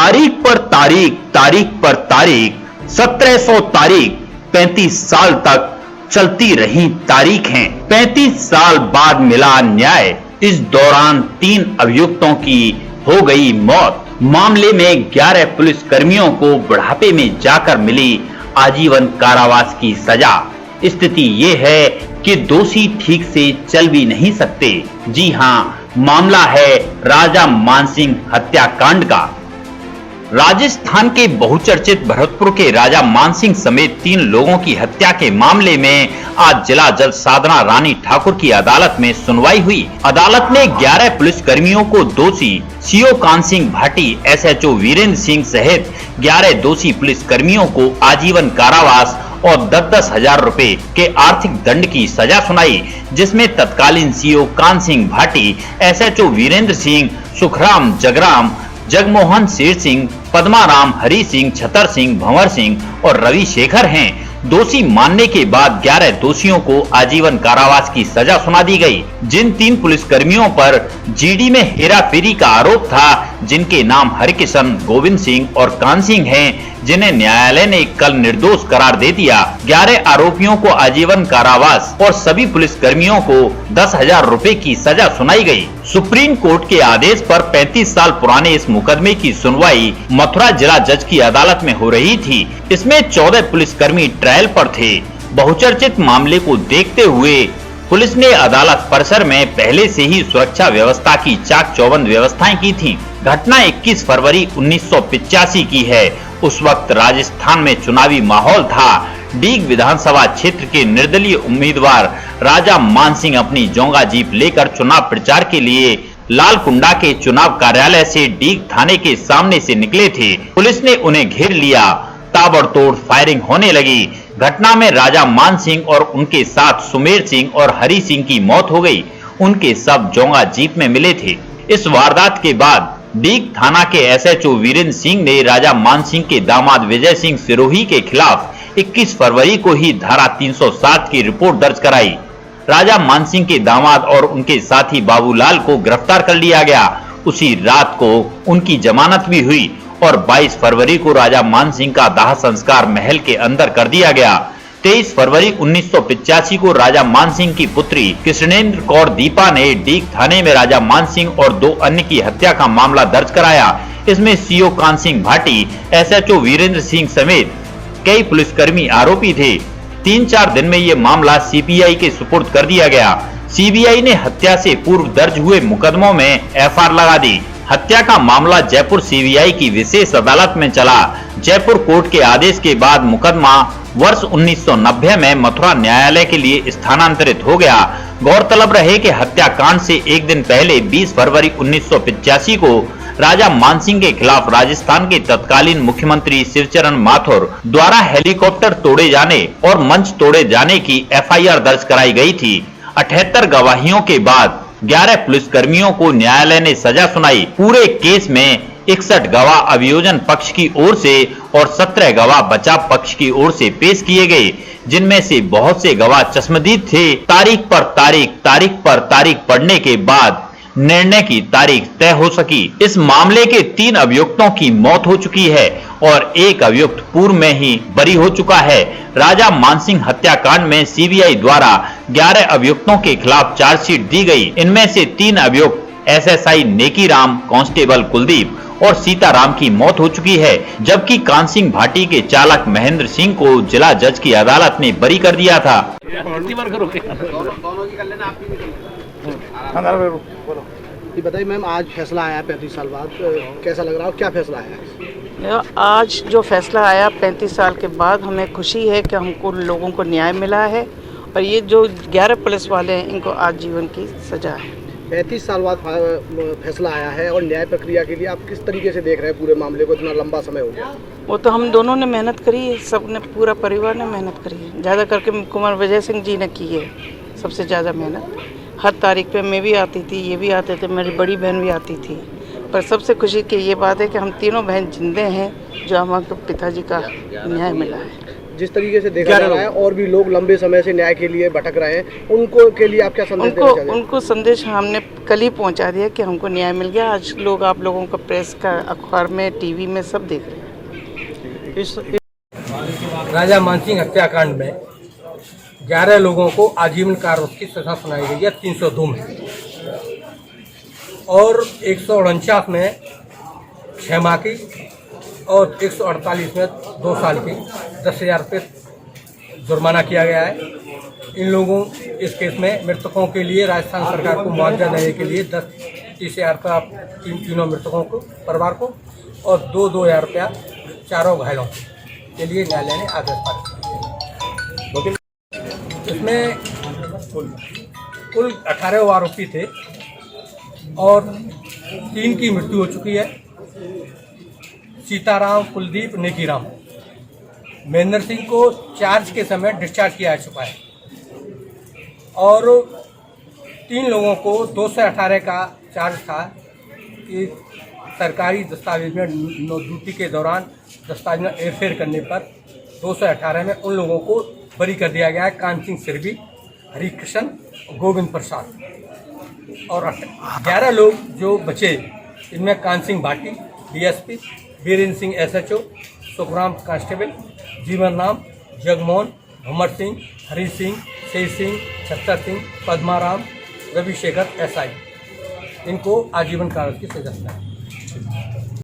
तारीख पर तारीख, तारीख पर तारीख, 1700 तारीख, 35 साल तक चलती रही तारीखें। 35 साल बाद मिला न्याय। इस दौरान 3 अभियुक्तों की हो गई मौत। मामले में 11 पुलिस कर्मियों को बुढ़ापे में जाकर मिली आजीवन कारावास की सजा। स्थिति ये है कि दोषी ठीक से चल भी नहीं सकते। जी हां, मामला है राजा मानसिंह हत्याकांड का। राजस्थान के बहुचर्चित भरतपुर के राजा मानसिंह समेत 3 लोगों की हत्या के मामले में आज जिला जज साधना रानी ठाकुर की अदालत में सुनवाई हुई। अदालत ने 11 पुलिस कर्मियों को दोषी सीओ कान सिंह भाटी, एसएचओ वीरेंद्र सिंह सहित 11 दोषी पुलिस कर्मियों को आजीवन कारावास और 10-10 हजार रुपए के आर्थिक दंड की सजा सुनाई, जिसमें तत्कालीन सीओ कान सिंह भाटी, एसएचओ वीरेंद्र सिंह, सुखराम जगराम, जगमोहन शेर सिंह, पद्माराम, हरि सिंह, छतर सिंह, भंवर सिंह और रवि शेखर हैं। दोषी मानने के बाद 11 दोषियों को आजीवन कारावास की सजा सुना दी गई। जिन 3 पुलिस कर्मियों पर जीडी में हेराफेरी का आरोप था, जिनके नाम हरिकिशन, गोविंद सिंह और कान सिंह हैं, जिन्हें न्यायालय ने कल निर्दोष करार दे दिया। 11 आरोपियों को आजीवन कारावास और सभी पुलिस कर्मियों को 10,000 रुपए की सजा सुनाई गई। सुप्रीम कोर्ट के आदेश पर 35 साल पुराने इस मुकदमे की सुनवाई मथुरा जिला जज की अदालत में हो रही थी। इसमें 14 पुलिसकर्मी ट्रायल पर थे। बहुचर्चित मामले को देखते हुए पुलिस ने अदालत परिसर में पहले से ही सुरक्षा व्यवस्था की चाक चौबंद व्यवस्थाएं की थी। घटना 21 फरवरी 1985 की है। उस वक्त राजस्थान में चुनावी माहौल था। डीग विधानसभा क्षेत्र के निर्दलीय उम्मीदवार राजा मानसिंह अपनी जोंगा जीप लेकर चुनाव प्रचार के लिए लालकुंडा के चुनाव कार्यालय से डीग थाने के सामने से निकले थे। पुलिस ने उन्हें घेर लिया। ताबड़तोड़ फायरिंग होने लगी। घटना में राजा मानसिंह और उनके साथ सुमेर सिंह और हरि सिंह की मौत हो गई। उनके शव जोंगा जीप में मिले थे। इस वारदात के बाद डीग थाना के एसएचओ वीरेंद्र सिंह ने राजा मानसिंह के दामाद विजय सिंह सिरोही के खिलाफ 21 फरवरी को ही धारा 307 की रिपोर्ट दर्ज कराई। राजा मानसिंह के दामाद और उनके साथी बाबूलाल को गिरफ्तार कर लिया गया। उसी रात को उनकी जमानत भी हुई और 22 फरवरी को राजा मानसिंह का दाह संस्कार महल के अंदर कर दिया गया। 23 फरवरी 1985 को राजा मानसिंह की पुत्री कृष्णेंद्र कौर दीपा ने डीग थाने में राजा मानसिंह और 2 अन्य की हत्या का मामला दर्ज कराया। इसमें सीओ कान सिंह भाटी, एसएचओ वीरेंद्र सिंह समेत कई पुलिसकर्मी आरोपी थे। 3-4 दिन में ये मामला सीबीआई के सुपुर्द कर दिया गया। सीबीआई ने हत्या से पूर्व दर्ज हुए मुकदमों में एफआईआर लगा दी। हत्या का मामला जयपुर सीबीआई की विशेष अदालत में चला। जयपुर कोर्ट के आदेश के बाद मुकदमा वर्ष 1990 में मथुरा न्यायालय के लिए स्थानांतरित हो गया। गौरतलब रहे कि हत्याकांड से एक दिन पहले 20 फरवरी 1985 को राजा मानसिंह के खिलाफ राजस्थान के तत्कालीन मुख्यमंत्री शिवचरण माथुर द्वारा हेलीकॉप्टर तोड़े जाने और मंच तोड़े जाने की एफआईआर दर्ज कराई गई थी। 78 गवाहियों के बाद 11 पुलिसकर्मियों को न्यायालय ने सजा सुनाई। पूरे केस में 61 गवाह अभियोजन पक्ष की ओर से और 17 गवाह बचाव पक्ष की ओर से पेश किए गए, जिनमें से बहुत से गवाह चश्मदीद थे। तारीख पर तारीख, तारीख पर तारीख पढ़ने के बाद निर्णय की तारीख तय हो सकी। इस मामले के 3 अभियुक्तों की मौत हो चुकी है और एक अभियुक्त पूर्व में ही बरी हो चुका है। राजा मानसिंह हत्याकांड में सीबीआई द्वारा 11 अभियुक्तों के खिलाफ चार्जशीट दी गई। इनमें से 3 अभियुक्त एसएसआई नेकीराम, कांस्टेबल कुलदीप और सीताराम की मौत हो चुकी है, जबकि कान सिंह भाटी के चालक महेंद्र सिंह को जिला जज की अदालत ने बरी कर दिया था। ये बताइए मैम, आज फैसला आया 35 साल बाद, कैसा लग रहा है और क्या फैसला आया? आज जो फैसला आया 35 साल के बाद, हमें खुशी है कि हमको लोगों को न्याय मिला है और ये जो 11 पुलिस वाले हैं इनको आजीवन की सजा है। 35 साल बाद फैसला आया है और न्याय प्रक्रिया के लिए आप किस तरीके से देख रहे हैं पूरे मामले को? इतना लंबा समय हो गया। वो तो हम दोनों ने मेहनत करी है, सबने, पूरा परिवार ने मेहनत करी है। ज़्यादा करके कुमार विजय सिंह जी ने की है सबसे ज़्यादा मेहनत। हर तारीख पे मैं भी आती थी, ये भी आते थे, मेरी बड़ी बहन भी आती थी। पर सबसे खुशी की ये बात है कि हम तीनों बहन जिंदे हैं, जो हमारे पिताजी का न्याय मिला है। जिस तरीके से देखा जा रहा है और भी लोग लंबे समय से न्याय के लिए भटक रहे हैं, उनको के लिए आप क्या संदेश देना चाहते हैं? उनको संदेश हमने कल ही पहुंचा दिया कि हमको न्याय मिल गया। आज लोग आप लोगों का प्रेस का अखबार में टीवी में सब देख रहे हैं। इस राजा मानसिंह हत्याकांड में 11 लोगों को आजीवन कारावास की सजा सुनाई गई है 302 में, और 149 में 6 माह की और 148 में 2 साल की 10,000 रुपये जुर्माना किया गया है। इन लोगों इस केस में मृतकों के लिए राजस्थान सरकार को मुआवजा देने के लिए 30,000 रुपया तीनों मृतकों को परिवार को और 2,000 रुपया चारों घायलों के लिए न्यायालय ने आदेश पारित किया। इसमें कुल 18 आरोपी थे और 3 की मृत्यु हो चुकी है। सीताराम, कुलदीप, नेकीराम। महेंद्र सिंह को चार्ज के समय डिस्चार्ज किया जा चुका है और 3 लोगों को 218 का चार्ज था कि सरकारी दस्तावेज में ड्यूटी के दौरान दस्तावेज में हेरफेर करने पर 218 में उन लोगों को बरी कर दिया गया है। कान सिंह सिरवी, हरिकृष्ण, गोविंद प्रसाद और 11 लोग जो बचे, इनमें Kan Singh Bhati DSP, Birendra Singh SHO, Sukhram constable, Jeevan Ram, Jagmohan, Bhamar Singh, Hari Singh, Sher Singh, Chhattar Singh, Padmaram, Ravishekhar SI, इनको आजीवन कारावास की सजा सुनाई।